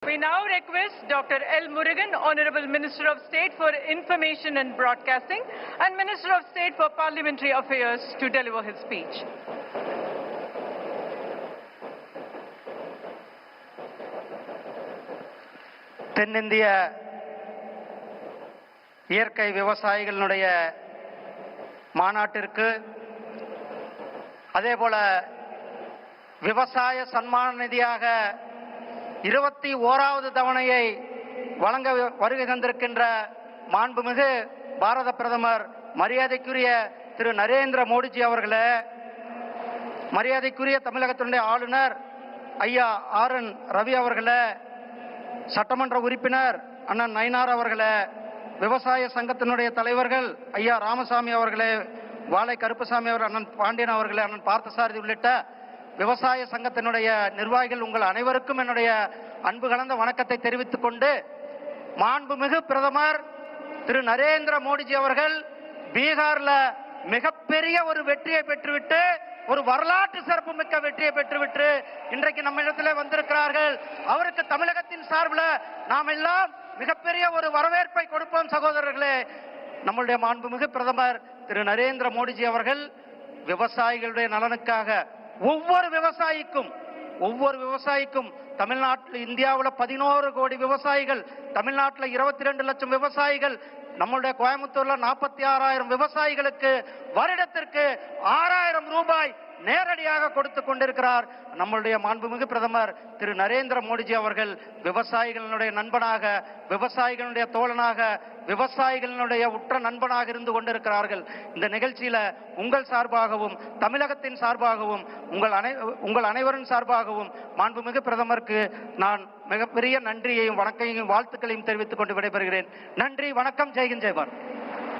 We now request Dr. L. Murugan, Honorable Minister of State for Information and Broadcasting and Minister of State for Parliamentary Affairs to deliver his speech. தென்னிந்திய இயற்கை விவசாயிகளுடைய மாநாட்டிற்கு அதேபோல விவசாய சன்மான நிதியாக 21வது தவணையை வழங்க வருகை தந்திருக்கின்ற மாண்புமிகு பாரத பிரதமர் மரியாதைக்குரிய திரு நரேந்திர மோடிஜி அவர்களே, மரியாதைக்குரிய தமிழகத்தினுடைய ஆளுநர் ஐயா ஆர்.என். ரவி அவர்களே, சட்டமன்ற உறுப்பினர் அண்ணன் நயினார் அவர்களே, விவசாய சங்கத்தினுடைய தலைவர்கள் ஐயா ராமசாமி அவர்களே, வாழை கருப்பசாமி அவர்கள், அண்ணன் பாண்டியன் அவர்களே, அண்ணன் பார்த்தசாரதி உள்ளிட்ட விவசாய சங்கத்தினுடைய நிர்வாகிகள், உங்கள் அனைவருக்கும் என்னுடைய அன்பு கலந்த வணக்கத்தை தெரிவித்துக் கொண்டு, மாண்புமிகு பிரதமர் திரு நரேந்திர மோடிஜி அவர்கள் பீகார்ல மிகப்பெரிய ஒரு வெற்றியை பெற்றுவிட்டு, ஒரு வரலாற்று சிறப்பு மிக்க வெற்றியை பெற்றுவிட்டு இன்றைக்கு நம்ம இடத்துல வந்திருக்கிறார்கள். அவருக்கு தமிழகத்தின் சார்பில் நாம் எல்லாம் மிகப்பெரிய ஒரு வரவேற்பை கொடுப்போம். சகோதரர்களே, நம்முடைய மாண்புமிகு பிரதமர் திரு நரேந்திர மோடிஜி அவர்கள் விவசாயிகளுடைய நலனுக்காக ஒவ்வொரு விவசாயிக்கும் தமிழ்நாட்டில், இந்தியாவில் 11 கோடி விவசாயிகள், தமிழ்நாட்டில் 22 லட்சம் விவசாயிகள், நம்மளுடைய கோயம்புத்தூர்ல 46,000 விவசாயிகளுக்கு வருடத்திற்கு 6,000 ரூபாய் நேரடியாக கொடுத்து கொண்டிருக்கிறார் நம்மளுடைய மாண்புமிகு பிரதமர் திரு நரேந்திர மோடிஜி அவர்கள். விவசாயிகளுடைய நண்பனாக, விவசாயிகளுடைய தோழனாக, விவசாயிகளுடைய உற்ற நண்பனாக இருந்து கொண்டிருக்கிறார்கள். இந்த நிகழ்ச்சியில உங்கள் சார்பாகவும், தமிழகத்தின் சார்பாகவும், உங்கள் அனைவரின் சார்பாகவும் மாண்புமிகு பிரதமருக்கு நான் மிகப்பெரிய நன்றியையும் வணக்கையும் வாழ்த்துக்களையும் தெரிவித்துக் கொண்டு விடைபெறுகிறேன். நன்றி, வணக்கம், ஜெய்ஹிந்த், ஜெய் பாரத்.